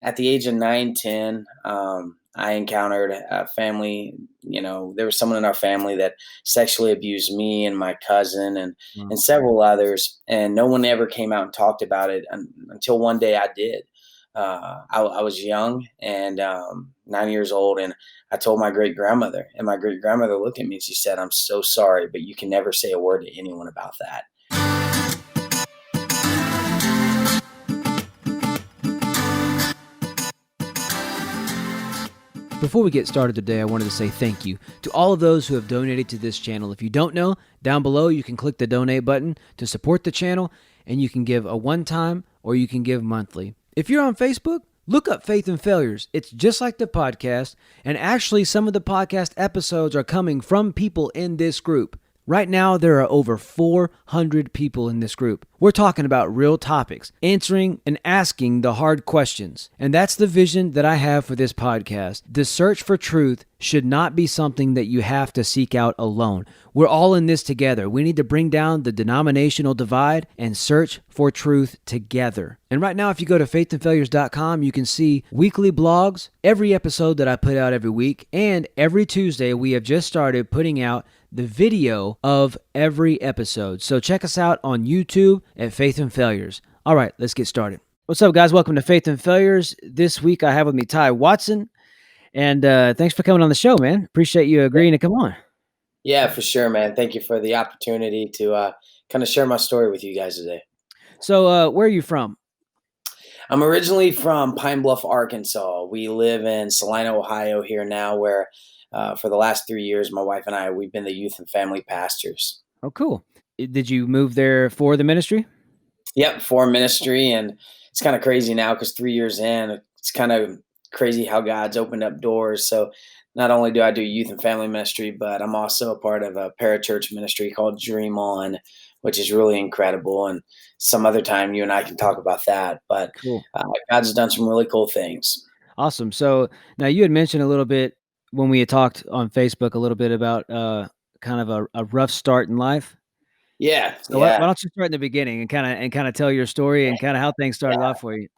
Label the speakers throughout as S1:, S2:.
S1: at the age of 9, 10, I encountered a family. There was someone in our family that sexually abused me and my cousin
S2: Wow.
S1: and several others, and no one ever came out and talked about it until one day I did. I was young and 9 years old, and I told my great grandmother, and my great grandmother looked at me and she said, "I'm so sorry, but you can never say a word to anyone about that."
S2: Before we get started today, I wanted to say thank you to all of those who have donated to this channel. If you don't know, down below you can click the donate button to support the channel, and you can give a one-time or you can give monthly. If you're on Facebook, look up Faith and Failures. It's just like the podcast, and actually some of the podcast episodes are coming from people in this group. Right now, there are over 400 people in this group. We're talking about real topics, answering and asking the hard questions. And that's the vision that I have for this podcast. The search for truth should not be something that you have to seek out alone. We're all in this together. We need to bring down the denominational divide and search for truth together. And right now, if you go to faithandfailures.com, you can see weekly blogs, every episode that I put out every week, and every Tuesday we have just started putting out the video of every episode. So check us out on YouTube at Faith and Failures. All right, let's get started. What's up, guys? Welcome to Faith and Failures. This week I have with me Ty Watson, and thanks for coming on the show, man. Appreciate you agreeing to come on.
S1: Yeah, for sure, man. Thank you for the opportunity to kind of share my story with you guys today.
S2: So where are you from?
S1: I'm originally from Pine Bluff, Arkansas. We live in Salina, Ohio here now, where for the last 3 years, my wife and we've been the youth and family pastors.
S2: Oh, cool. Did you move there for the ministry?
S1: Yep, for ministry. And it's kind of crazy now because 3 years in, it's kind of crazy how God's opened up doors. So not only do I do youth and family ministry, but I'm also a part of a parachurch ministry called Dream On, which is really incredible. And some other time you and I can talk about that. But
S2: Cool.
S1: God's done some really cool things.
S2: Awesome. So now you had mentioned a little bit when we had talked on Facebook a little bit about kind of a rough start in life.
S1: Yeah,
S2: So why
S1: yeah.
S2: don't you start in the beginning and kind of tell your story and kind of how things started off for you?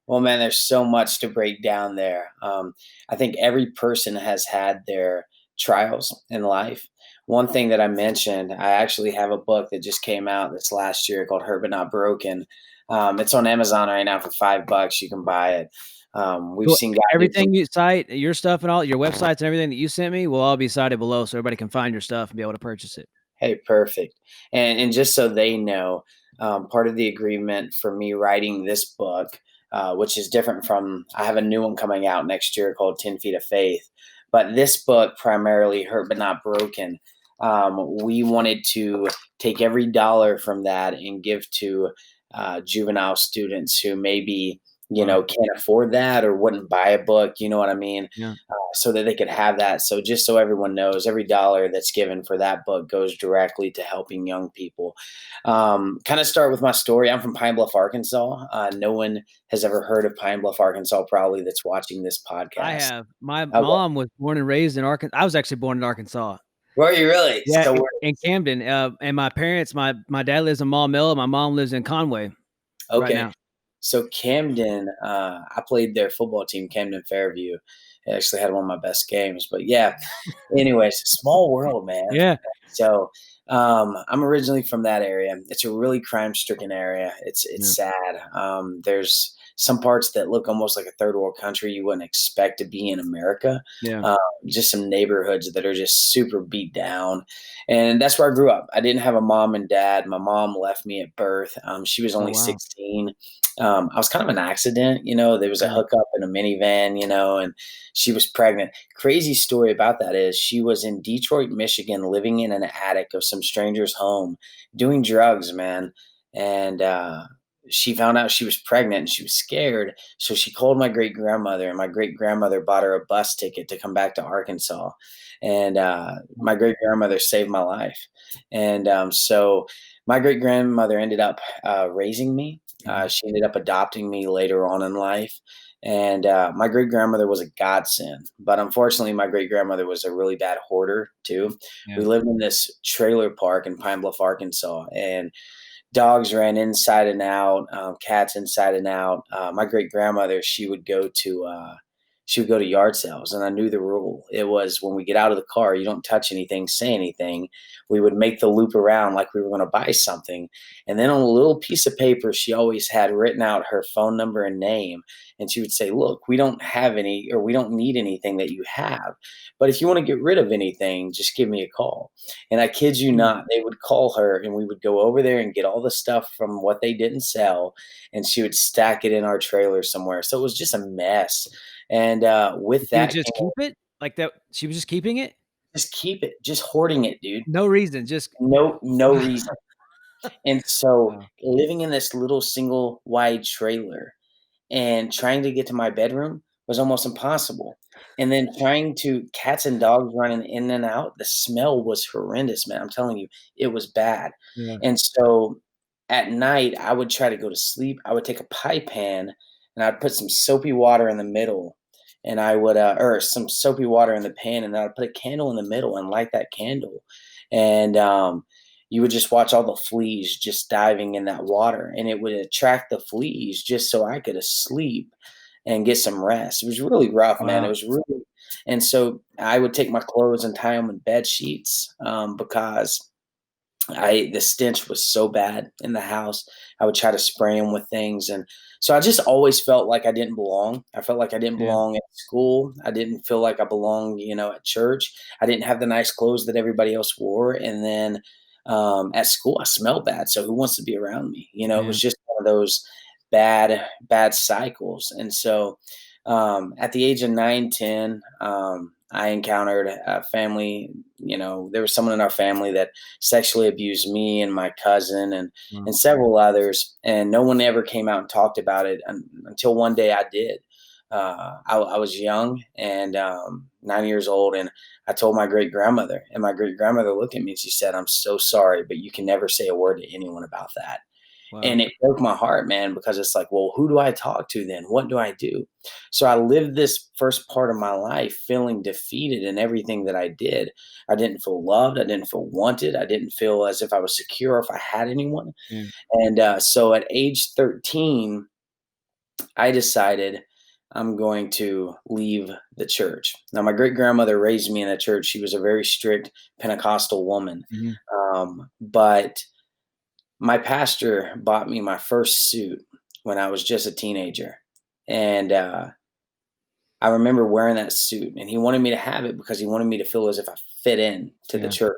S1: Well, man, there's so much to break down there. I think every person has had their trials in life. One thing that I mentioned, I actually have a book that just came out this last year called Hurt But Not Broken. It's on Amazon right now for $5. You can buy it. We've
S2: So
S1: seen God do some.
S2: everything you cite, your stuff and all your websites and everything that you sent me will all be cited below so everybody can find your stuff and be able to purchase it.
S1: Hey, perfect. And just so they know, part of the agreement for me writing this book, which is different from, I have a new one coming out next year called 10 Feet of Faith. But this book, primarily Hurt But Not Broken, we wanted to take every dollar from that and give to juvenile students who maybe,
S2: Wow.
S1: can't afford that or wouldn't buy a book, you know what I mean?
S2: Yeah.
S1: So that they could have that. So just so everyone knows, every dollar that's given for that book goes directly to helping young people. Kind of start with my story. I'm from Pine Bluff, Arkansas. No one has ever heard of Pine Bluff, Arkansas, probably that's watching this
S2: I
S1: podcast.
S2: have. My
S1: Okay.
S2: mom was born and raised in Arkansas. I was actually born in Arkansas.
S1: Where are you really?
S2: Yeah,
S1: So
S2: in Camden. And my parents, my dad lives in Maumelle, my mom lives in Conway right
S1: okay.
S2: now.
S1: So Camden, I played their football team, Camden Fairview. I actually had one of my best games. But yeah, anyways, small world, man.
S2: Yeah.
S1: So I'm originally from that area. It's a really crime-stricken area.
S2: Yeah.
S1: It's sad. There's some parts that look almost like a third world country you wouldn't expect to be in America.
S2: Yeah.
S1: Just some neighborhoods that are just super beat down, and that's where I grew up. I didn't have a mom and dad. My mom left me at birth. She was
S2: Oh,
S1: only
S2: wow.
S1: 16. I was kind of an accident. There was a
S2: Yeah.
S1: hookup in a minivan, and she was pregnant. Crazy story about that is she was in Detroit, Michigan, living in an attic of some stranger's home, doing drugs, man. And she found out she was pregnant and she was scared. So she called my great grandmother, and my great grandmother bought her a bus ticket to come back to Arkansas. And my great grandmother saved my life. And so my great grandmother ended up raising me. She ended up adopting me later on in life. And my great grandmother was a godsend, but unfortunately, my great grandmother was a really bad hoarder too.
S2: Yeah.
S1: We lived in this trailer park in Pine Bluff, Arkansas, and Dogs ran inside and out, cats inside and out. My great grandmother, she would go to yard sales, and I knew the rule. It was when we get out of the car, you don't touch anything, say anything. We would make the loop around like we were going to buy something, and then on a little piece of paper, she always had written out her phone number and name, and she would say, "Look, we don't have any, or we don't need anything that you have, but if you want to get rid of anything, just give me a call." And I kid you
S2: Mm.
S1: not, they would call her and we would go over there and get all the stuff from what they didn't sell, and she would stack it in our trailer somewhere. So it was just a mess. And with
S2: She would
S1: that
S2: just
S1: came
S2: keep it? Like that she was just keeping it?
S1: just keep it, just hoarding it, dude.
S2: No reason, just
S1: No reason. And so
S2: Wow.
S1: living in this little single wide trailer and trying to get to my bedroom was almost impossible. And then trying to cats and dogs running in and out, the smell was horrendous, man. I'm telling you, it was bad.
S2: Yeah,
S1: And so at night, I would try to go to sleep. I would take a pie pan and I'd put some soapy water in the middle, and I would, or some soapy water in the pan, and I'd put a candle in the middle and light that candle. And you would just watch all the fleas just diving in that water, and it would attract the fleas just so I could sleep and get some rest. It was really rough, man. It
S2: wow.
S1: was really, and so I would take my clothes and tie them in bed sheets, because the stench was so bad in the house. I would try to spray them with things, and so I just always felt like I didn't belong. I felt like I didn't
S2: Yeah,
S1: belong at school. I didn't feel like I belonged, at church. I didn't have the nice clothes that everybody else wore, and then at school I smelled bad. So who wants to be around me? It
S2: yeah,
S1: was just one of those bad cycles. And so at the age of 9, 10, I encountered a family. There was someone in our family that sexually abused me and my cousin, and
S2: wow,
S1: and several others, and no one ever came out and talked about it until one day I did. I was young and 9 years old, and I told my great grandmother, and my great grandmother looked at me and she said, "I'm so sorry, but you can never say a word to anyone about that."
S2: wow,
S1: And it broke my heart, man, because it's like, well, who do I talk to then? What do I do? So I lived this first part of my life feeling defeated in everything that I did. I didn't feel loved. I didn't feel wanted. I didn't feel as if I was secure, or if I had anyone.
S2: yeah,
S1: And so at age 13, I decided I'm going to leave the church. Now, my great grandmother raised me in a church. She was a very strict Pentecostal woman.
S2: mhm,
S1: But my pastor bought me my first suit when I was just a teenager, and I remember wearing that suit, and he wanted me to have it because he wanted me to feel as if I fit in to the
S2: yeah.
S1: church.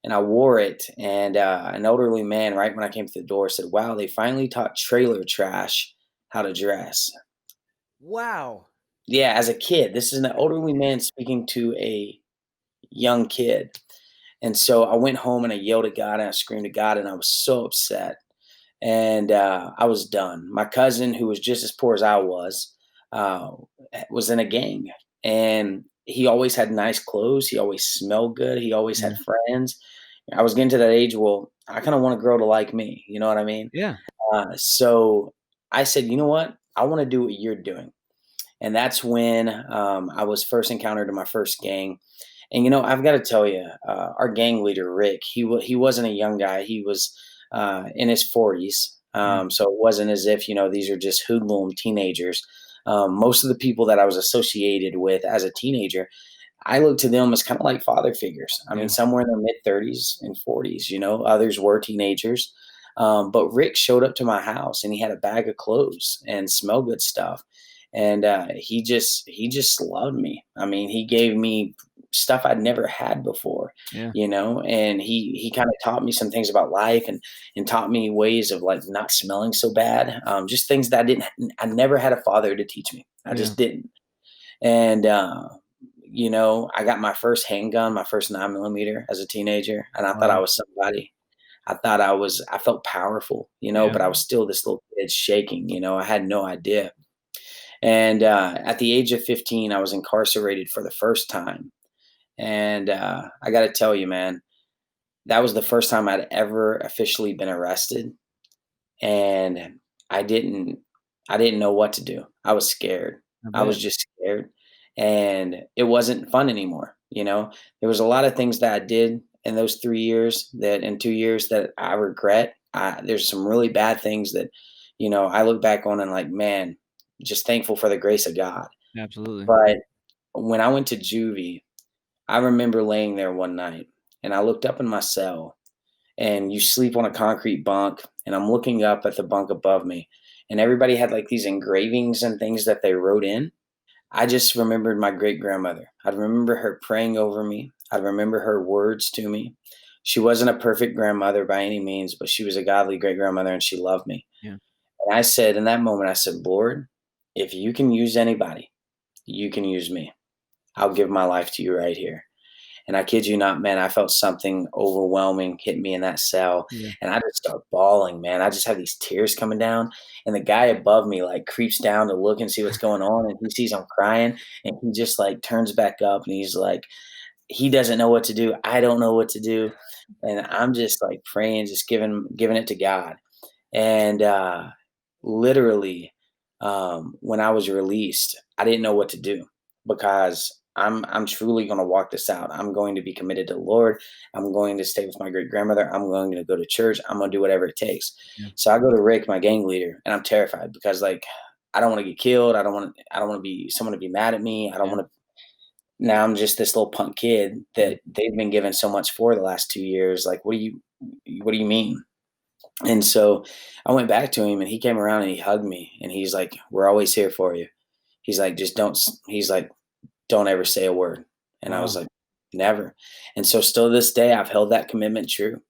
S1: And I wore it, and an elderly man, right when I came to the door, said, "Wow, they finally taught trailer trash how to dress."
S2: Wow.
S1: Yeah, as a kid, this is an elderly man speaking to a young kid. And so I went home and I yelled at God and I screamed at God, and I was so upset. And I was done. My cousin, who was just as poor as I uh, was in a gang, and he always had nice clothes. He always smelled good. He always had
S2: Yeah,
S1: friends. I was getting to that age. Well, I kind of want a girl to like me. You know what I mean?
S2: yeah,
S1: So I said, you know what? I want to do what you're doing, and that's when I was first encountered in my first gang. And I've got to tell you, our gang leader Rick, he wasn't a young guy. He was in his 40s.
S2: yeah,
S1: So it wasn't as if these are just hoodlum teenagers. Most of the people that I was associated with as a teenager, I looked to them as kind of like father figures. I mean,
S2: yeah,
S1: somewhere in their mid 30s and 40s. Others were teenagers. But Rick showed up to my house and he had a bag of clothes and smell good stuff, and he just loved me. I mean, he gave me stuff I'd never had before,
S2: yeah,
S1: and he kind of taught me some things about life, and taught me ways of like not smelling so bad. Just things that I never had a father to teach me. I
S2: yeah.
S1: just didn't. And I got my first handgun, my first 9 millimeter as a teenager, and I thought I
S2: Wow.
S1: was somebody. I felt powerful,
S2: Yeah,
S1: but I was still this little kid shaking. I had no idea. And at the age of 15, I was incarcerated for the first time. And I got to tell you, man, that was the first time I'd ever officially been arrested. And I didn't, I didn't know what to do. I was scared.
S2: I
S1: I was
S2: bet.
S1: just scared. And it wasn't fun anymore. There was a lot of things that I did in those 3 years, that in 2 years, that I regret. there's some really bad things that, I look back on and like, man, just thankful for the grace of God.
S2: Absolutely.
S1: But when I went to juvie, I remember laying there one night and I looked up in my cell, and you sleep on a concrete bunk, and I'm looking up at the bunk above me, and everybody had like these engravings and things that they wrote in. I just remembered my great grandmother. I'd remember her praying over me. I'd remember her words to me. She wasn't a perfect grandmother by any means, but she was a godly great grandmother and she loved me.
S2: Yeah.
S1: And I said, in that moment, I said, Lord, if you can use anybody, you can use me. I'll give my life to you right here. And I kid you not, man, I felt something overwhelming hit me in that cell.
S2: Yeah.
S1: And I just start bawling, man. I just have these tears coming down. And the guy above me like creeps down to look and see what's going on. And he sees I'm crying. And he just like turns back up and he's like, he doesn't know what to do. I don't know what to do. And I'm just like praying, just giving it to God. And literally, when I was released, I didn't know what to do because I'm truly going to walk this out. I'm going to be committed to the Lord. I'm going to stay with my great grandmother. I'm going to go to church. I'm going to do whatever it takes.
S2: Yeah.
S1: So I go to Rick, my gang leader, and I'm terrified because like I don't want to get killed. I don't want to be someone to be mad at me. I don't
S2: Yeah.
S1: want to. Now I'm just this little punk kid
S2: Yeah.
S1: that they've been given so much for the last 2 years. Like, what do you mean? And so I went back to him and he came around and he hugged me and he's like, "We're always here for you." He's like, "Just don't," he's like, "Don't ever say a word." And I was
S2: Wow.
S1: like, "Never." And so still to this day, I've held that commitment true.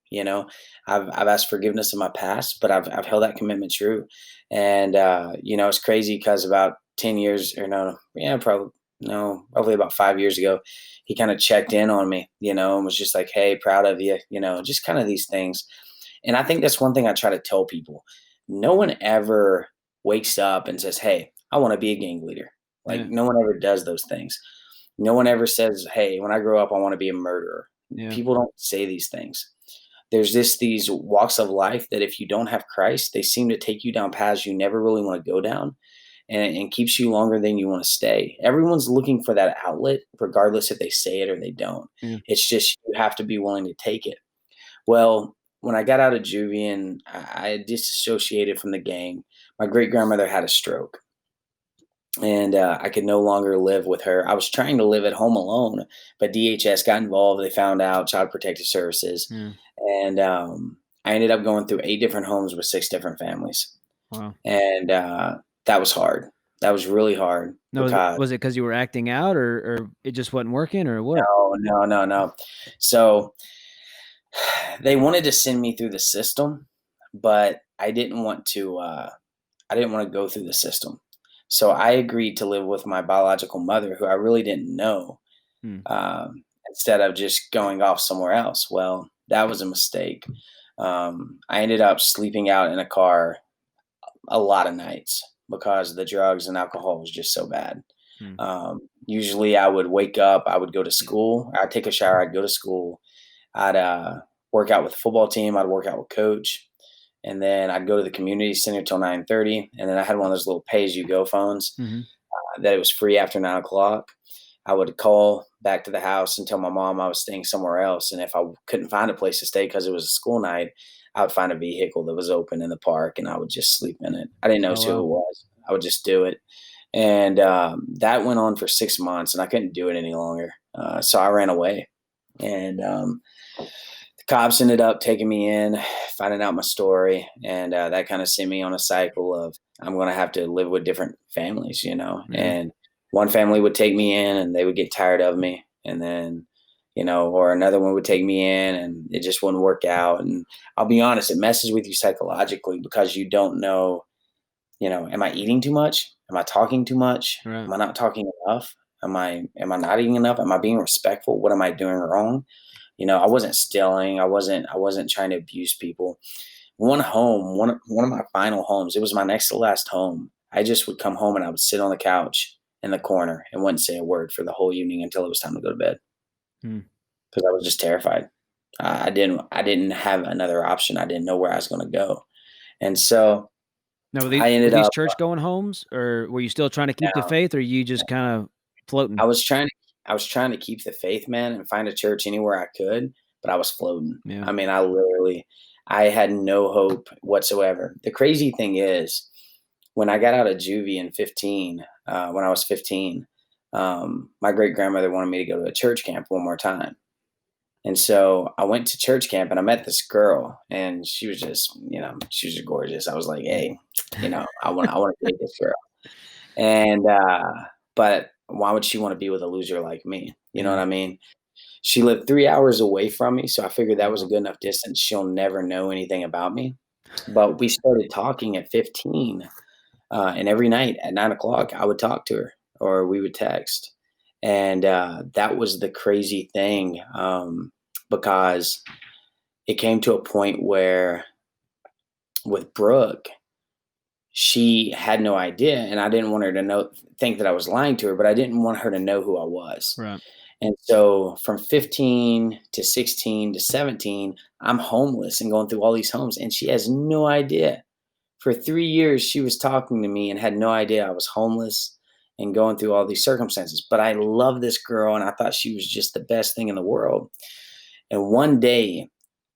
S1: I've asked forgiveness in my past, but I've held that commitment true. And, it's crazy because about 10 years or no, yeah, probably, no, probably about 5 years ago, he kind of checked in on me, and was just like, "Hey, proud of you," just kind of these things. And I think that's one thing I try to tell people. No one ever wakes up and says, "Hey, I want to be a gang leader." Like
S2: Yeah.
S1: no one ever does those things. No one ever says, "Hey, when I grow up, I want to be a murderer."
S2: Yeah.
S1: People don't say these things. There's these walks of life that if you don't have Christ, they seem to take you down paths you never really want to go down, and keeps you longer than you want to stay. Everyone's looking for that outlet, regardless if they say it or they don't.
S2: Yeah.
S1: It's just you have to be willing to take it. Well, when I got out of juvie and I disassociated from the gang, my great grandmother had a stroke, and I could no longer live with her. I was trying to live at home alone, but DHS got involved. They found out Child Protective Services,
S2: Yeah.
S1: and I ended up going through 8 different homes with 6 different families,
S2: Wow.
S1: and that was hard. That was really hard
S2: No,
S1: because
S2: was it because you were acting out, or it just wasn't working, or what?
S1: no, no, no, no. So they wanted to send me through the system, but I didn't want to. I didn't want to go through the system. So I agreed to live with my biological mother, who I really didn't know,
S2: Hmm.
S1: instead of just going off somewhere else. Well, that was a mistake. I ended up sleeping out in a car a lot of nights because the drugs and alcohol was just so bad.
S2: Hmm.
S1: Usually I would wake up, I would go to school, I'd take a shower, I'd go to school, I'd work out with the football team, I'd work out with coach, and then I'd go to the community center till 9:30, and then I had one of those little pay as you go phones
S2: Mhm.
S1: that it was free after 9 o'clock. I would call back to the house and tell my mom I was staying somewhere else, and if I couldn't find a place to stay because it was a school night, I would find a vehicle that was open in the park, and I would just sleep in it. I didn't know
S2: Oh,
S1: who
S2: wow.
S1: it was. I would just do it, and that went on for 6 months, and I couldn't do it any longer. So I ran away, and the cops ended up taking me in, finding out my story, and that kind of sent me on a cycle of I'm going to have to live with different families,
S2: Yeah.
S1: and one family would take me in and they would get tired of me, and then, or another one would take me in and it just wouldn't work out. And I'll be honest, it messes with you psychologically because you don't know, am I eating too much? Am I talking too much?
S2: Right.
S1: Am I not talking enough? Am I not eating enough? Am I being respectful? What am I doing wrong? I wasn't stealing. I wasn't trying to abuse people. One of my final homes, it was my next to last home. I just would come home and I would sit on the couch in the corner and wouldn't say a word for the whole evening until it was time to go to bed
S2: Hmm.
S1: because I was just terrified. I didn't have another option. I didn't know where I was going to go, and so
S2: Now,
S1: I
S2: were
S1: ended
S2: these
S1: up.
S2: church-going homes, or were you still trying to keep the faith, or you just kinda
S1: I
S2: floating?
S1: was trying to I was trying to keep the faith, man, and find a church anywhere I could, but I was floating.
S2: Yeah.
S1: I mean, I literally I had no hope whatsoever. The crazy thing is, when I got out of juvie in 15, when I was 15, my great grandmother wanted me to go to a church camp one more time. And so I went to church camp and I met this girl and she was just, she was just gorgeous. I was like, hey, I want to date this girl. And, but why would she want to be with a loser like me? You know what
S2: Yeah.
S1: I mean? She lived 3 hours away from me. So I figured that was a
S2: Wow.
S1: good enough distance. She'll never know anything about me. But we started talking at 15. And every night at 9 o'clock, I would talk to her or we would text. And that was the crazy thing, because it came to a point where with Brooke, she had no idea. And I didn't want her to think that I was lying to her, but I didn't want her to know who I was.
S2: Right.
S1: And so from 15 to 16 to 17, I'm homeless and going through all these homes. And she has no idea. For 3 years, she was talking to me and had no idea I was homeless and going through all these circumstances. But I love this girl and I thought she was just the best thing in the world. And one day,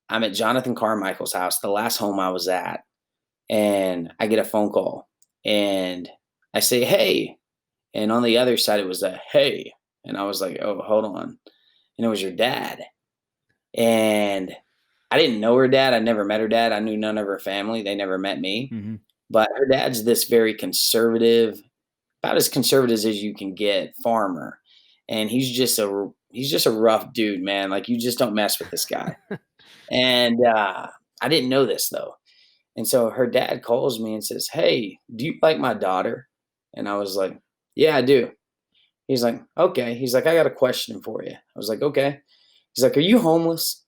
S1: I'm at Jonathan Carmichael's house, the last home I was at, and I get a phone call and I say, hey. And on the other side, it was a hey. And I was like, oh, hold on. And it was your dad. And I didn't know her dad. I never met her dad. I knew none of her family. They never met me.
S2: Mm-hmm.
S1: But her dad's this very conservative, about as conservative as you can get, farmer. And he's just a rough dude, man. Like you just don't mess with this guy. And I didn't know this though. And so her dad calls me and says, hey, do you like my daughter? And I was like, yeah, I do. He's like, okay. He's like, I got a question for you. I was like, okay. He's like, are you homeless?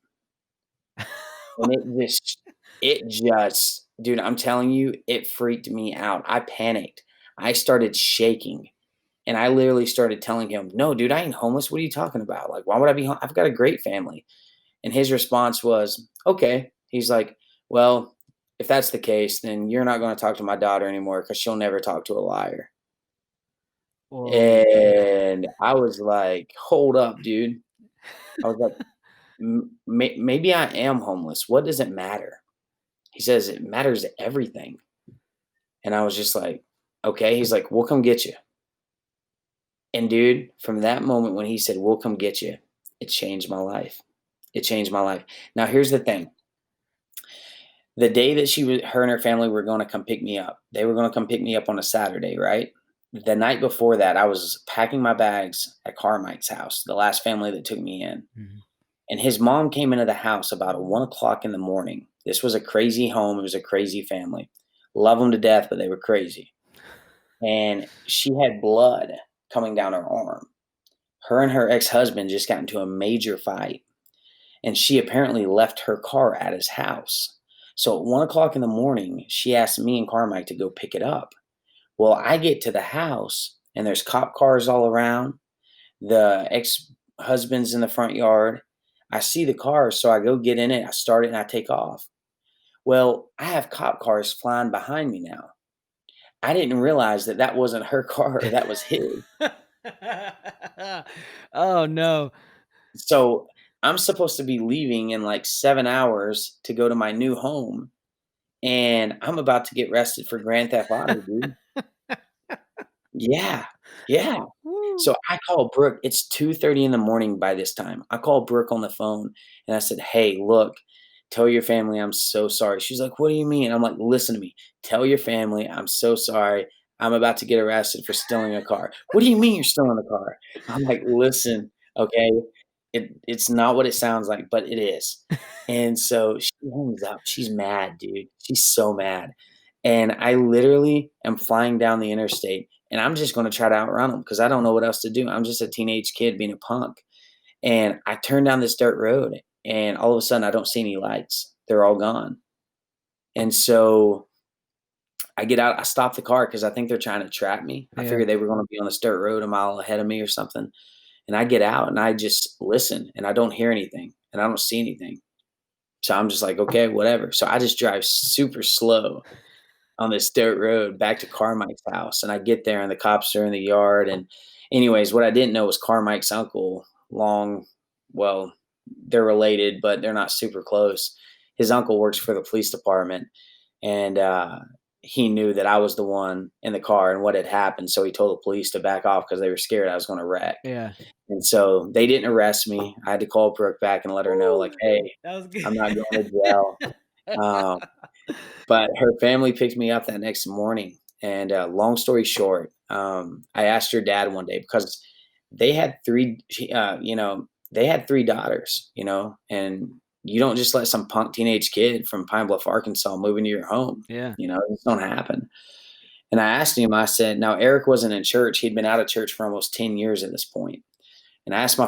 S1: And it just, dude, I'm telling you, it freaked me out. I panicked. I started shaking and I literally started telling him, no, dude, I ain't homeless. What are you talking about? Like, why would I be? I've got a great family. And his response was, okay. He's like, well, if that's the case, then you're not going to talk to my daughter anymore because she'll never talk to a liar.
S2: Whoa.
S1: And I was like, hold up, dude. I was like, maybe I am homeless. What does it matter? He says, it matters everything. And I was just like, okay. He's like, we'll come get you. And dude, from that moment when he said, we'll come get you, it changed my life. It changed my life. Now, here's the thing. The day that her and her family were going to come pick me up, they were going to come pick me up on a Saturday, right? The night before that, I was packing my bags at Carmike's house, the last family that took me in.
S2: Mm-hmm.
S1: And his mom came into the house about 1 o'clock in the morning. This was a crazy home. It was a crazy family. Love them to death, but they were crazy. And she had blood coming down her arm. Her and her ex-husband just got into a major fight. And she apparently left her car at his house. So at 1 o'clock in the morning, she asked me and Carmike to go pick it up. Well, I get to the house and there's cop cars all around. The ex-husband's in the front yard. I see the car, so I go get in it. I start it and I take off. Well, I have cop cars flying behind me now. I didn't realize that that wasn't her car, that was his.
S2: Oh no.
S1: So I'm supposed to be leaving in like 7 hours to go to my new home, and I'm about to get arrested for grand theft auto, dude. Yeah, yeah.
S2: Woo.
S1: So I call Brooke. It's 2:30 in the morning by this time. I call Brooke on the phone and I said, "Hey, look, tell your family I'm so sorry." She's like, "What do you mean?" I'm like, "Listen to me. Tell your family I'm so sorry. I'm about to get arrested for stealing a car." "What do you mean you're stealing a car?" I'm like, "Listen, okay, it's not what it sounds like, but it is." And so she hangs up. She's mad, dude. She's so mad. And I literally am flying down the interstate and I'm just gonna try to outrun them because I don't know what else to do. I'm just a teenage kid being a punk. And I turn down this dirt road and all of a sudden I don't see any lights. They're all gone. And so I get out, I stop the car because I think they're trying to trap me. I
S2: Yeah.
S1: figured they were gonna be on this dirt road a mile ahead of me or something. And I get out and I just listen and I don't hear anything and I don't see anything. So I'm just like, okay, whatever. So I just drive super slow on this dirt road back to Carmike's house. And I get there and the cops are in the yard. And anyways, what I didn't know was Carmike's uncle, well, they're related, but they're not super close. his uncle works for the police department, and he knew that I was the one in the car and what had happened. So he told the police to back off because they were scared I was going to wreck.
S2: Yeah.
S1: And so they didn't arrest me. I had to call Brooke back and let her know, like,
S2: Ooh,
S1: hey,
S2: that was good.
S1: I'm not going to jail. Um, but her family picked me up that next morning. And long story short, I asked her dad one day because they had they had three daughters, and you don't just let some punk teenage kid from Pine Bluff, Arkansas move into your home.
S2: Yeah.
S1: It just don't happen. And I asked him, I said, now Eric wasn't in church. He'd been out of church for almost 10 years at this point. And I asked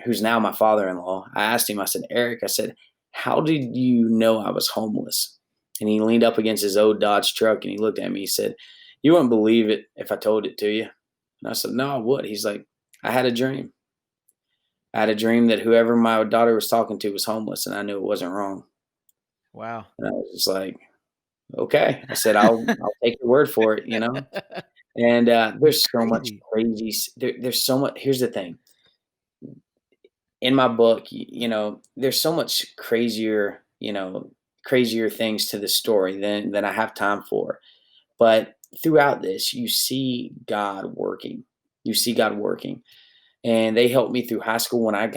S1: who's now my father-in-law, I asked him, I said, Eric, I said, how did you know I was homeless? And he leaned up against his old Dodge truck and he looked at me. He said, you wouldn't believe it if I told it to you. And I said, no, I would. He's like, I had a dream. I had a dream that whoever my daughter was talking to was homeless, and I knew it wasn't wrong.
S2: Wow.
S1: And I was just like, okay. I said, I'll take your word for it, And
S2: That's
S1: there's so much
S2: crazy.
S1: there's so much. Here's the thing. In my book, there's so much crazier things to the story than I have time for. But throughout this, you see God working. You see God working. And they helped me through high school. When I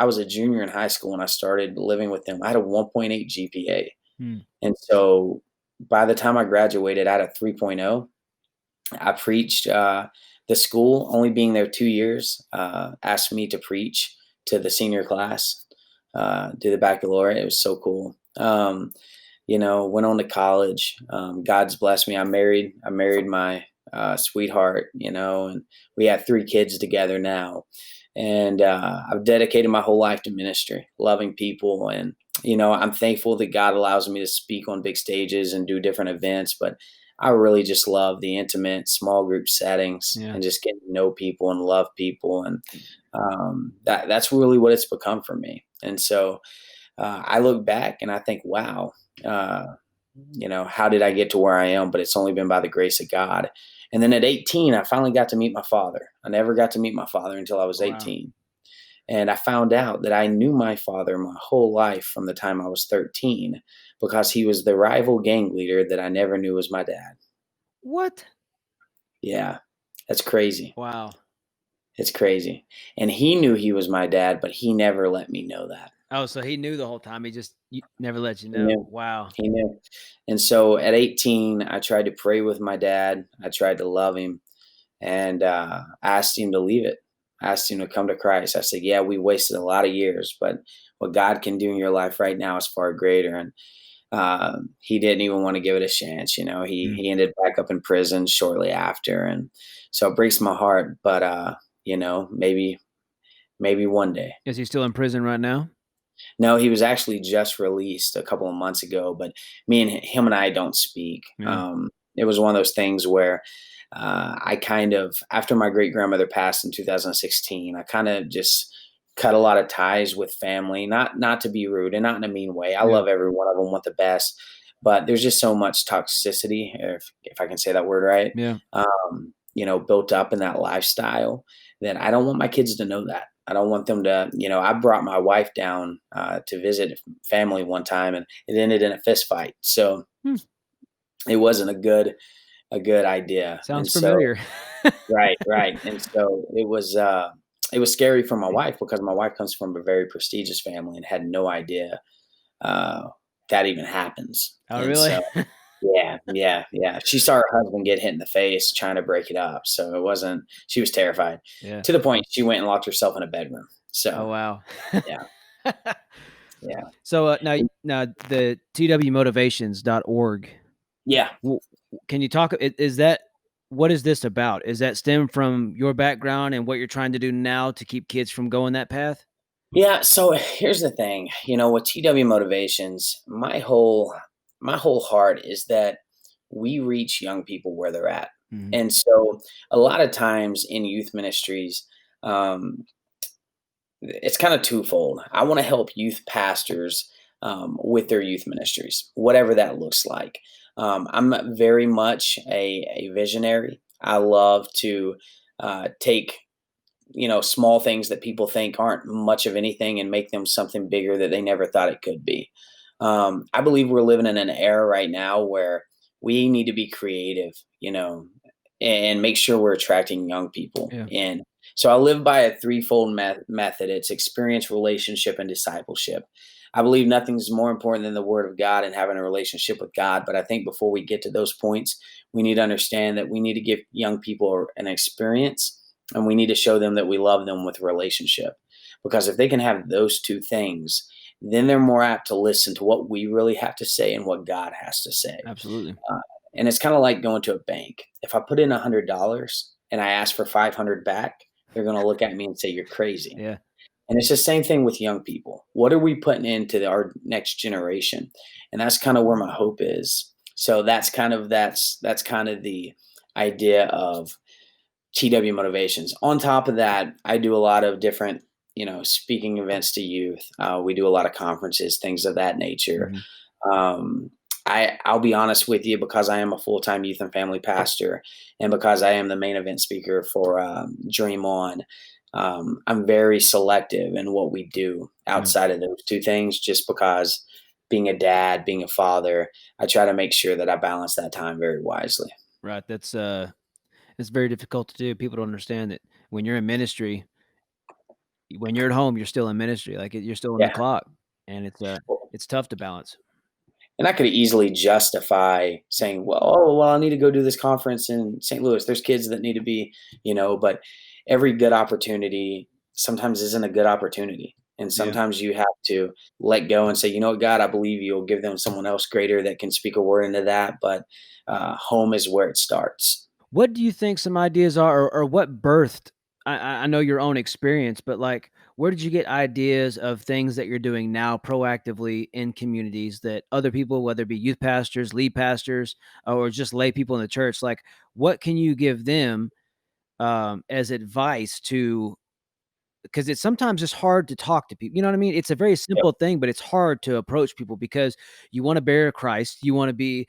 S1: was a junior in high school when I started living with them. I had a 1.8 GPA.
S2: Hmm.
S1: And so by the time I graduated, I had a 3.0. I preached. The school, only being there 2 years, asked me to preach to the senior class, do the baccalaureate. It was so cool. Went on to college. God's blessed me. I married my sweetheart, and we have 3 kids together now. And I've dedicated my whole life to ministry, loving people. And, I'm thankful that God allows me to speak on big stages and do different events. But I really just love the intimate small group settings
S2: Yeah.
S1: and just getting to know people and love people. And that's really what it's become for me. And so I look back and I think, wow, uh, how did I get to where I am? But it's only been by the grace of God. And then at 18, I finally got to meet my father. I never got to meet my father until I was
S2: Wow.
S1: 18. And I found out that I knew my father my whole life from the time I was 13 because he was the rival gang leader that I never knew was my dad.
S2: What?
S1: Yeah, that's crazy.
S2: Wow.
S1: It's crazy. And he knew he was my dad, but he never let me know that.
S2: Oh, so he knew the whole time. He just never let you
S1: He
S2: know.
S1: knew.
S2: Wow.
S1: He knew. And so at 18, I tried to pray with my dad. I tried to love him and asked him to leave it. I asked him to come to Christ. I said, yeah, we wasted a lot of years, but what God can do in your life right now is far greater. And he didn't even want to give it a chance.
S2: Hmm.
S1: He ended back up in prison shortly after. And so it breaks my heart, but maybe one day.
S2: Is he still in prison right now?
S1: No, he was actually just released a couple of months ago, but me and him and I don't speak.
S2: Yeah.
S1: It was one of those things where I kind of, after my great grandmother passed in 2016, I kind of just cut a lot of ties with family. Not to be rude and not in a mean way. I
S2: Yeah.
S1: love every one of them, want the best, but there's just so much toxicity, if I can say that word right,
S2: Yeah.
S1: built up in that lifestyle that I don't want my kids to know that. I don't want them to, I brought my wife down to visit family one time and it ended in a fist fight. So
S2: Hmm.
S1: it wasn't a good idea.
S2: Sounds
S1: And so,
S2: familiar.
S1: right, right. And so it was scary for my wife because my wife comes from a very prestigious family and had no idea uh, that even happens.
S2: Oh,
S1: And
S2: really?
S1: so, yeah, yeah, yeah. She saw her husband get hit in the face trying to break it up. So it wasn't, she was terrified
S2: Yeah.
S1: to the point she went and locked herself in a bedroom.
S2: Oh,
S1: So,
S2: wow.
S1: yeah, yeah,
S2: So now the twmotivations.org.
S1: yeah.
S2: w- Can you talk? Is that what is this about? Is that stem from your background and what you're trying to do now to keep kids from going that path?
S1: Yeah, so here's the thing, with TW Motivations, my whole heart is that we reach young people where they're at.
S2: Mhm.
S1: And so a lot of times in youth ministries, um, it's kind of twofold. I want to help youth pastors with their youth ministries, whatever that looks like. I'm very much a visionary. I love to take small things that people think aren't much of anything and make them something bigger that they never thought it could be. I believe we're living in an era right now where we need to be creative, and make sure we're attracting young people
S2: Yeah,
S1: in. So I live by a threefold method. It's experience, relationship, and discipleship. I believe nothing's more important than the Word of God and having a relationship with God. But I think before we get to those points, we need to understand that we need to give young people an experience, and we need to show them that we love them with relationship. Because if they can have those two things, then they're more apt to listen to what we really have to say and what God has to say.
S2: absolutely.
S1: Uh, and it's kind of like going to a bank. If I put in $100 and I ask for 500 back, they're going to look at me and say, "You're crazy."
S2: Yeah.
S1: And it's the same thing with young people. What are we putting into our next generation? And that's kind of where my hope is. So that's kind of the idea of TW Motivations. On top of that, I do a lot of different, speaking events to youth. We do a lot of conferences, things of that nature.
S2: Mhm.
S1: Um, I'll be honest with you, because I am a full time youth and family pastor, and because I am the main event speaker for Dream On. I'm very selective in what we do
S2: Yeah.
S1: outside of those two things, just because being a dad, being a father, I try to make sure that I balance that time very wisely.
S2: Right. It's very difficult to do. People don't understand that when you're in ministry, when you're at home, you're still in ministry. Like you're still on the
S1: Yeah.
S2: clock, and it's tough to balance.
S1: And I could easily justify saying, well, oh, well, I need to go do this conference in St. Louis. There's kids that need to be, but every good opportunity sometimes isn't a good opportunity. And
S2: Yeah.
S1: sometimes you have to let go and say, you know what, God, I believe you'll give them someone else greater that can speak a word into that. But home is where it starts.
S2: What do you think some ideas are, or what birthed? I know your own experience, but like, where did you get ideas of things that you're doing now proactively in communities that other people, whether it be youth pastors, lead pastors, or just lay people in the church, like, what can you give them as advice to? Because it's sometimes just hard to talk to people. You know what I mean? It's a very
S1: Yep.
S2: simple thing, but it's hard to approach people because you want to bear Christ. You want to be,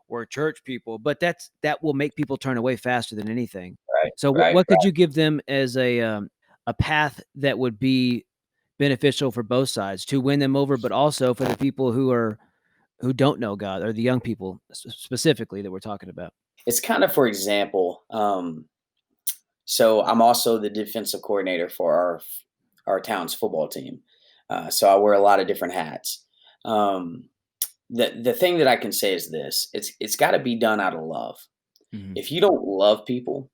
S2: we're church people, but that will make people turn away faster than anything.
S1: Right.
S2: So
S1: Right.
S2: what could you give them as a path that would be beneficial for both sides to win them over, but also for the people who don't know God, or the young people specifically that we're talking about?
S1: It's kind of, for example, so I'm also the defensive coordinator for our town's football team. So I wear a lot of different hats. Um, the thing that I can say is this: it's got to be done out of love.
S2: Mhm.
S1: If you don't love people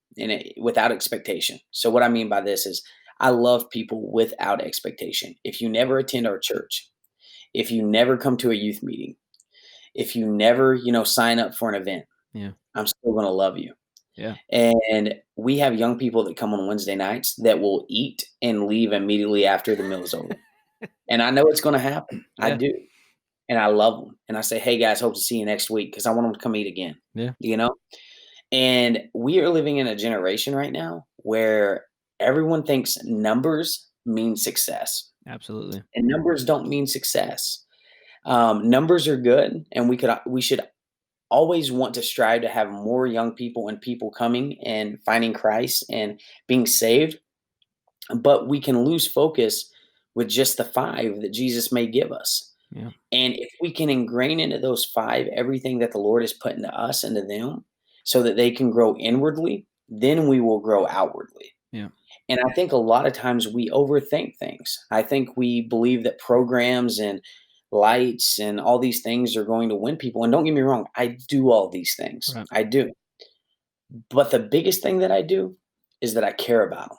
S1: without expectation, so what I mean by this is I love people without expectation. If you never attend our church, if you never come to a youth meeting, if you never sign up for an event,
S2: Yeah,
S1: I'm still going to love you.
S2: yeah,
S1: And we have young people that come on Wednesday nights that will eat and leave immediately after the meal is over. And I know it's gonna happen. I
S2: yeah,
S1: do. And I love them. And I say, "Hey, guys, hope to see you next week," because I want them to come eat again,
S2: yeah,
S1: you know? And we are living in a generation right now where everyone thinks numbers mean success,
S2: absolutely.
S1: and numbers don't mean success. Numbers are good, and we should always want to strive to have more young people and people coming and finding Christ and being saved, but we can lose focus with just the 5 that Jesus may give us.
S2: Yeah,
S1: And if we can ingrain into those 5 everything that the Lord has put into us, into them, so that they can grow inwardly, then we will grow outwardly.
S2: yeah,
S1: And I think a lot of times we overthink things. I think we believe that programs and lights and all these things are going to win people. And don't get me wrong, I do all these things.
S2: right.
S1: I do. But the biggest thing that I do is that I care about them.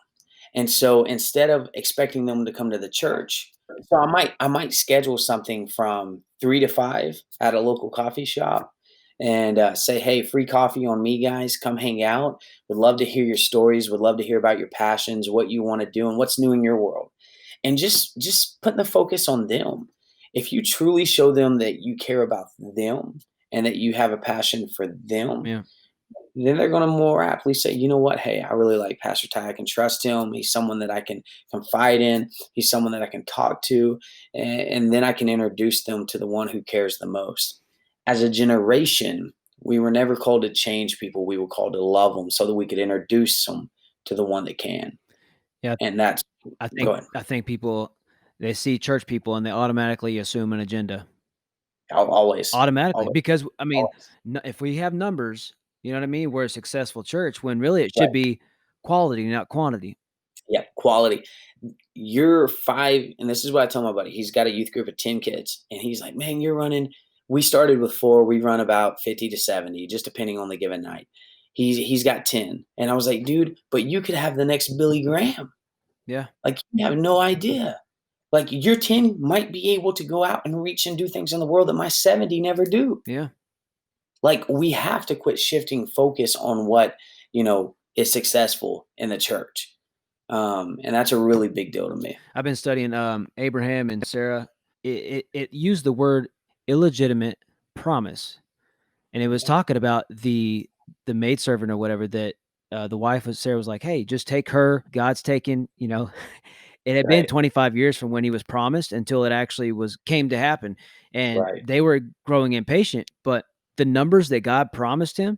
S1: And so instead of expecting them to come to the church, so I might schedule something from 3 to 5 at a local coffee shop, and say, "Hey, free coffee on me, guys. Come hang out. Would love to hear your stories. Would love to hear about your passions, what you want to do, and what's new in your world." And just putting the focus on them. If you truly show them that you care about them and that you have a passion for them,
S2: Yeah.
S1: then they're going to more aptly say, you know what? Hey, I really like Pastor Ty. I can trust him. He's someone that I can confide in. He's someone that I can talk to. And then I can introduce them to the one who cares the most. As a generation, we were never called to change people. We were called to love them so that we could introduce them to the one that can.
S2: Yeah,
S1: And that's,
S2: I
S1: go
S2: think
S1: ahead.
S2: I think people, they see church people and they automatically assume an agenda.
S1: Always,
S2: automatically,
S1: always,
S2: because I mean,
S1: always.
S2: if we have numbers, you know what I mean? We're a successful church when really it should
S1: Right.
S2: be quality, not quantity.
S1: Yeah, quality. You're 5, and this is what I tell my buddy. He's got a youth group of 10 kids, and he's like, "Man, you're running." We started with 4. We run about 50 to 70, just depending on the given night. He's got 10, and I was like, "Dude, but you could have the next Billy Graham.
S2: Yeah,
S1: Like, you have no idea. Like, your 10 might be able to go out and reach and do things in the world that my 70 never do."
S2: yeah.
S1: Like, we have to quit shifting focus on what, is successful in the church. And that's a really big deal to me.
S2: I've been studying Abraham and Sarah. It used the word illegitimate promise, and it was
S1: Yeah.
S2: talking about the maidservant or whatever that the wife of Sarah was like, "Hey, just take her. God's taking." It had been
S1: Right,
S2: 25 years from when he was promised until it actually came to happen, and
S1: right.
S2: they were growing impatient. But the numbers that God promised him,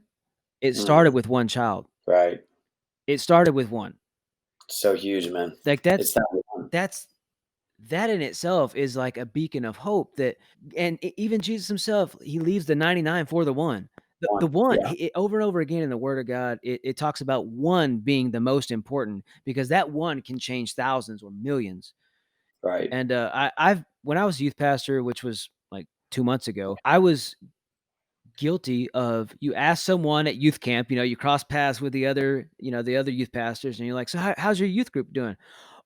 S2: it started
S1: Mhm.
S2: with one child.
S1: Right.
S2: It started with one.
S1: So huge, man.
S2: Like that's
S1: It's that one.
S2: that's that in itself is like a beacon of hope that, and even Jesus himself, he leaves the 99 for the one. The
S1: One.
S2: one,
S1: Yeah,
S2: over and over again in the word of God, it talks about one being the most important because that one can change thousands or millions.
S1: right.
S2: And I've when I was youth pastor, which was like 2 months ago, I was guilty of, you ask someone at youth camp, you cross paths with the other youth pastors, and you're like, so how's your youth group doing?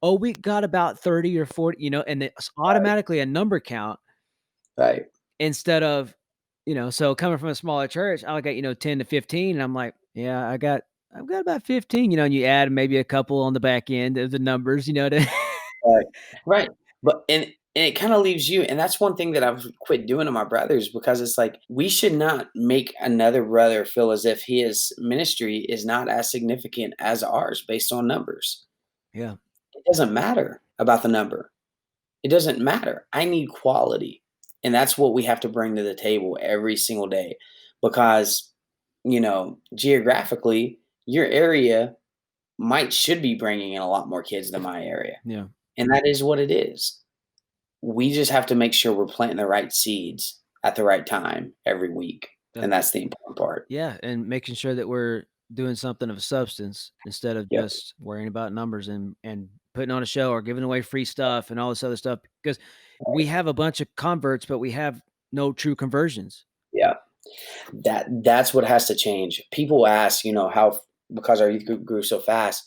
S2: Oh, we got about 30 or 40, and it's
S1: Right,
S2: automatically a number count
S1: right,
S2: instead of, so coming from a smaller church, I got, 10 to 15. And I'm like, yeah, I've got about 15, and you add maybe a couple on the back end of the numbers, to
S1: right, right. But and it kinda leaves you, and that's one thing that I've quit doing to my brothers, because it's like, we should not make another brother feel as if his ministry is not as significant as ours based on numbers.
S2: yeah.
S1: It doesn't matter about the number. It doesn't matter. I need quality. And that's what we have to bring to the table every single day, because, geographically, your area should be bringing in a lot more kids than my area.
S2: Yeah.
S1: And that is what it is. We just have to make sure we're planting the right seeds at the right time every week.
S2: That's
S1: And that's the important part.
S2: Yeah, and making sure that we're doing something of substance instead of
S1: Yep.
S2: just worrying about numbers and putting on a show or giving away free stuff and all this other stuff, because we have a bunch of converts, but we have no true conversions.
S1: Yeah. That's what has to change. People ask, how, because our youth group grew so fast.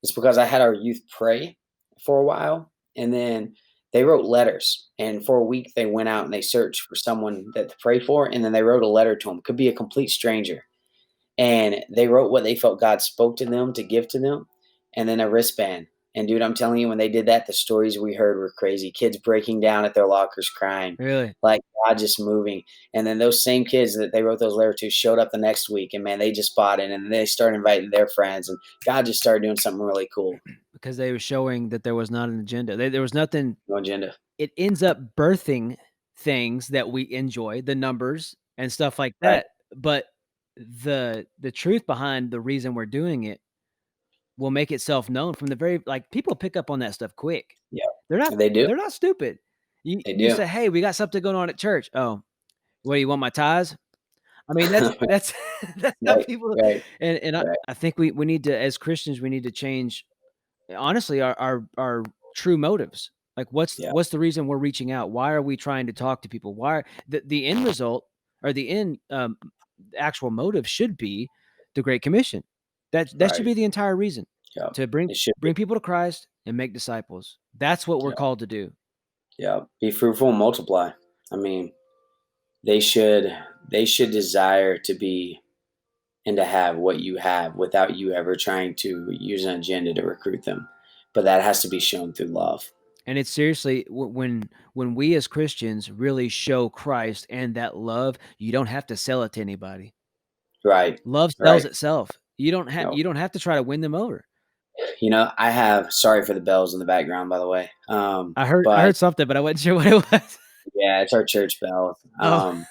S1: It's because I had our youth pray for a while, and then they wrote letters. And for a week, they went out and they searched for someone that to pray for, and then they wrote a letter to them. Could be a complete stranger, and they wrote what they felt God spoke to them to give to them, and then a wristband. And dude, I'm telling you, when they did that, the stories we heard were crazy. Kids breaking down at their lockers crying,
S2: Really?
S1: like God just moving. And then those same kids that they wrote those letters to showed up the next week, and man, they just bought in, and they started inviting their friends, and God just started doing something really cool.
S2: Because they were showing that there was not an agenda. There was nothing.
S1: No agenda.
S2: It ends up birthing things that we enjoy, the numbers and stuff like
S1: Right.
S2: that. But the truth behind the reason we're doing it will make itself known from the very, like, people pick up on that stuff quick.
S1: Yeah.
S2: They're not
S1: They do.
S2: they're not stupid. You
S1: They
S2: you
S1: do.
S2: say, "Hey, we got something going on at church." "Oh, what do you want, my ties?" I mean, that's that's how
S1: Right.
S2: people,
S1: Right.
S2: and I
S1: Right.
S2: I think we need to, as Christians, we need to change, honestly, our true motives. Like,
S1: Yeah.
S2: what's the reason we're reaching out? Why are we trying to talk to people? Why are the end result, or the end, actual motive should be the Great Commission. That should
S1: Right.
S2: be the entire reason,
S1: Yeah.
S2: to
S1: It should be.
S2: bring people to Christ and make disciples. That's what we're
S1: Yeah.
S2: called to do.
S1: Yeah. Be fruitful and multiply. I mean, they should they should desire to be and to have what you have without you ever trying to use an agenda to recruit them. But that has to be shown through love.
S2: And it's seriously, when we as Christians really show Christ and that love, you don't have to sell it to anybody.
S1: Right.
S2: Love sells
S1: Right.
S2: itself.
S1: No.
S2: You don't have to try to win them over.
S1: I have, sorry for the bells in the background, by the way.
S2: I
S1: But
S2: heard something, but I wasn't sure what it was.
S1: yeah, it's our church bell.
S2: Oh,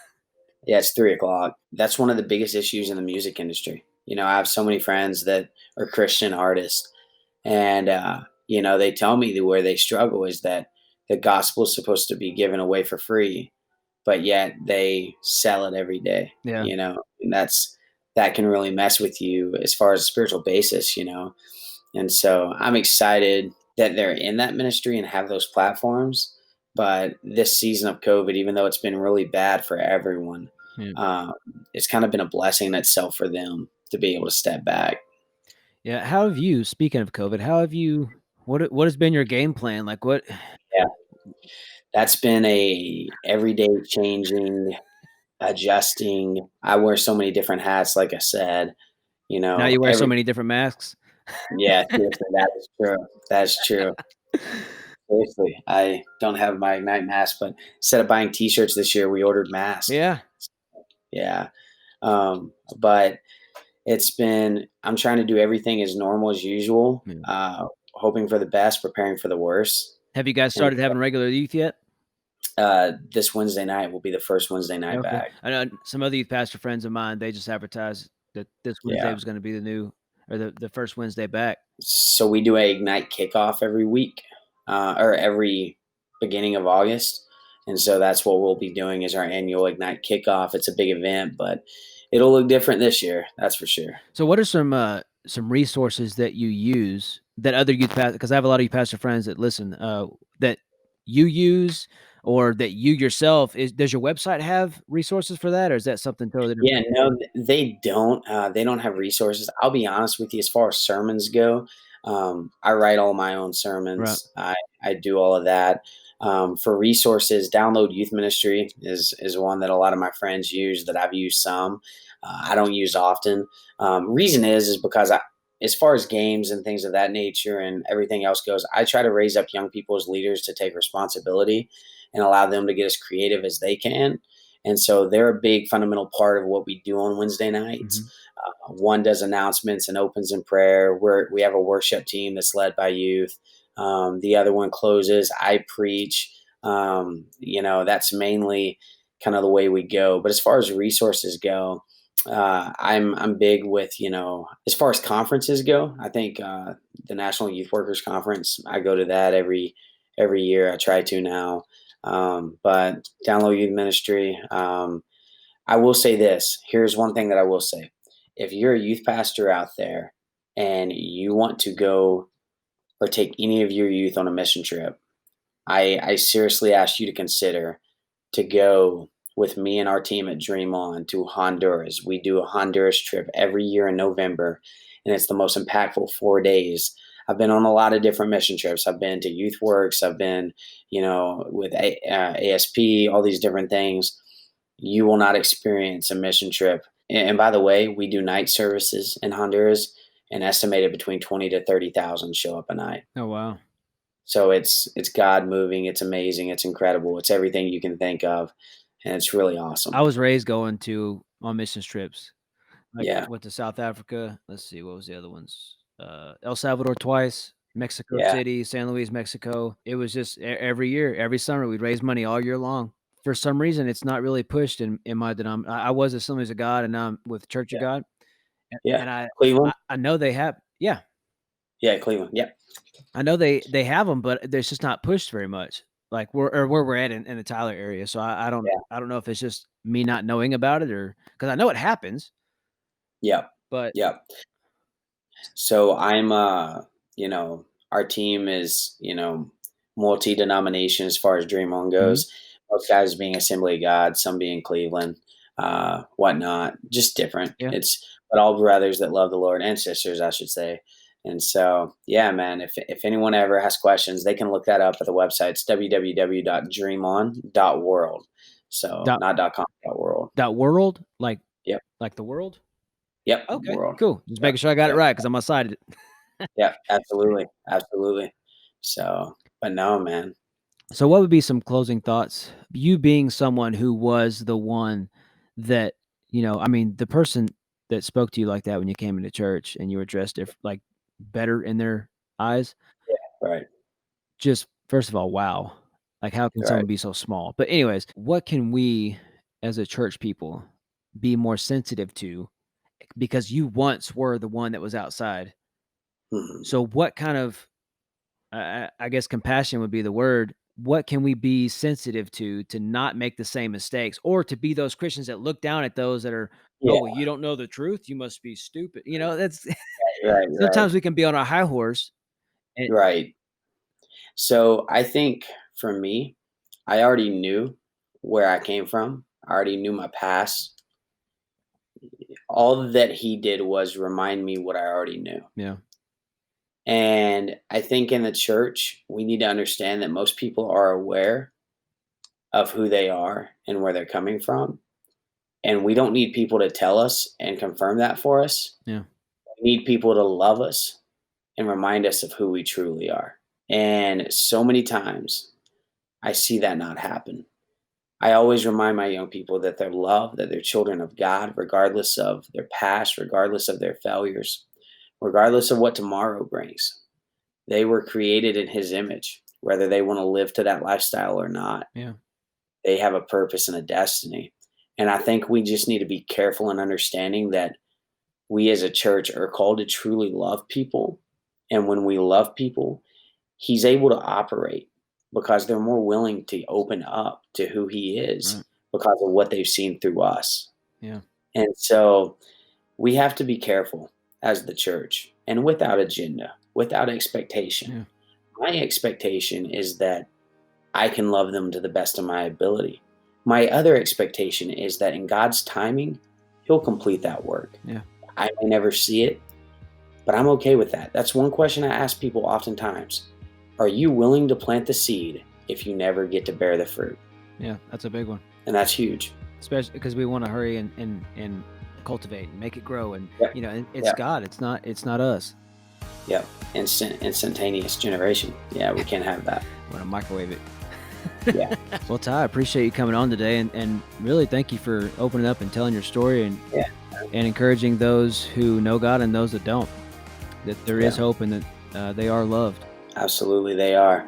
S1: Yeah, it's 3 o'clock. That's one of the biggest issues in the music industry. I have so many friends that are Christian artists, and they tell me that where they struggle is that the gospel is supposed to be given away for free, but yet they sell it every day,
S2: Yeah.
S1: and that can really mess with you as far as a spiritual basis, and so I'm excited that they're in that ministry and have those platforms. But this season of COVID, even though it's been really bad for everyone,
S2: Yeah.
S1: um, it's kind of been a blessing in itself for them to be able to step back.
S2: Yeah. How have you, speaking of COVID, how have you, what has been your game plan? Like what,
S1: Yeah, that's been a everyday changing, adjusting. I wear so many different hats, like I said,
S2: now you wear so
S1: every
S2: many different masks?
S1: yeah, seriously, that is true. That's true. Seriously, I don't have my Ignite mask, but instead of buying T-shirts this year, we ordered masks.
S2: Yeah.
S1: Yeah, but I'm trying to do everything as normal as usual,
S2: Yeah.
S1: hoping for the best, preparing for the worst.
S2: Have you guys
S1: And
S2: started having regular youth yet?
S1: this Wednesday night will be the first Wednesday night
S2: Okay.
S1: back.
S2: I know some other youth pastor friends of mine, they just advertised that this Wednesday
S1: Yeah.
S2: was gonna be the new, or the first Wednesday back.
S1: So we do a Ignite kickoff every week, or every beginning of August, and so that's what we'll be doing is our annual Ignite kickoff. It's a big event, but it'll look different this year, that's for sure.
S2: So what are some resources that you use that other youth pastor, because I have a lot of youth pastor friends that listen, that you use or that you yourself does your website have resources for that, or is that something totally different?
S1: Yeah, no, they don't. They don't have resources. I'll be honest with you. As far as sermons go, I write all my own
S2: Right.
S1: sermons. I do all of that. For resources, Download Youth Ministry is one that a lot of my friends use. That I've used some. I don't use often. Reason is because as far as games and things of that nature and everything else goes, I try to raise up young people as leaders to take responsibility and allow them to get as creative as they can, and so they're a big fundamental part of what we do on Wednesday nights.
S2: Mhm.
S1: One does announcements and opens in prayer. We have a worship team that's led by youth. The other one closes. I preach. That's mainly kind of the way we go. But as far as resources go, I'm big with as far as conferences go. I think the National Youth Workers Conference. I go to that every year. I try to now. But Download Youth Ministry. I will say this. Here's one thing that I will say. If you're a youth pastor out there and you want to go or take any of your youth on a mission trip, I seriously ask you to consider to go with me and our team at Dream On to Honduras. We do a Honduras trip every year in November, and it's the most impactful 4 days. I've been on a lot of different mission trips. I've been to Youth Works. I've been, with ASP, all these different things. You will not experience a mission trip. And by the way, we do night services in Honduras, and estimated between 20 to 30,000 show up a night.
S2: Oh, wow.
S1: So it's God moving. It's amazing. It's incredible. It's everything you can think of, and it's really
S2: I
S1: awesome.
S2: was raised going on mission trips. Like,
S1: Yeah,
S2: went to South Africa. Let's see, what was the other ones? El Salvador twice, Mexico
S1: yeah,
S2: City, San Luis, Mexico. It was just every year, every summer, we'd raise money all year long. For some reason, it's not really pushed in my denom. I was Assemblies of God, and now I'm with Church of
S1: yeah,
S2: God,
S1: yeah.
S2: and I
S1: Cleveland.
S2: I, I know they have, yeah,
S1: Yeah, Cleveland. Yeah,
S2: I know they have them, but it's just not pushed very much. Like where we're at in the Tyler area, so
S1: yeah,
S2: I don't know if it's just me not knowing about it, or because I know it happens,
S1: yeah,
S2: but
S1: yeah. So our team is, multi-denomination as far as Dream On
S2: mhm,
S1: goes. Most guys being Assembly of God, some being Cleveland, whatnot, just different.
S2: yeah.
S1: But all brothers that love the Lord and sisters, I should say. And so, yeah, man, if anyone ever has questions, they can look that up at the website. It's www.dreamon.world. So
S2: Dot
S1: not .com, .world.
S2: dot world,
S1: Yep.
S2: like the world?
S1: Yep.
S2: Okay,
S1: World.
S2: cool. Just
S1: Yep.
S2: making sure I got it
S1: Yep.
S2: right because I'm excited.
S1: Yeah, absolutely, absolutely. So, but no, man.
S2: So what would be some closing thoughts? You being someone who was the one that, I mean, the person that spoke to you like that when you came into church and you were dressed like better in their eyes,
S1: Right,
S2: just first of all, wow. Like how can
S1: right.
S2: someone be so small? But anyways, what can we as a church people be more sensitive to? Because you once were the one that was outside.
S1: Mhm.
S2: So what kind of I guess compassion would be the word. what can we be sensitive to not make the same mistakes, or to be those Christians that look down at those that are,
S1: Yeah,
S2: oh, well, you don't know the truth, you must be stupid. That's
S1: right, right,
S2: sometimes we can be on our high horse. And
S1: right. So I think for me, I already knew where I came from. I already knew my past. All that he did was remind me what I already knew.
S2: yeah,
S1: And I think in the church, we need to understand that most people are aware of who they are and where they're coming from. And we don't need people to tell us and confirm that for us.
S2: yeah,
S1: We need people to love us and remind us of who we truly are. And so many times I see that not happen. I always remind my young people that they're loved, that they're children of God, regardless of their past, regardless of their failures, regardless of what tomorrow brings. They were created in His image, whether they want to live to that lifestyle or not.
S2: yeah,
S1: They have a purpose and a destiny. And I think we just need to be careful in understanding that we as a church are called to truly love people. And when we love people, He's able to operate because they're more willing to open up to who He is
S2: right,
S1: because of what they've seen through us.
S2: yeah,
S1: And so we have to be careful as the church and without agenda, without expectation.
S2: yeah,
S1: My expectation is that I can love them to the best of my ability. My other expectation is that in God's timing, He'll complete that work.
S2: yeah,
S1: I may never see it, but I'm okay with that. That's one question I ask people oftentimes. Are you willing to plant the seed if you never get to bear the fruit?
S2: yeah. That's a big one,
S1: And that's huge.
S2: especially because we want to hurry and cultivate and make it grow, and
S1: Yep.
S2: and it's
S1: Yep.
S2: God. It's not us.
S1: Yep. Instantaneous generation. Yeah, we can't have that.
S2: Want to microwave it.
S1: Yeah.
S2: Well, Ty, I appreciate you coming on today, and really thank you for opening up and telling your story,
S1: Yeah.
S2: and encouraging those who know God and those that don't, that there is
S1: Yeah.
S2: hope, and that they are loved.
S1: Absolutely, they are.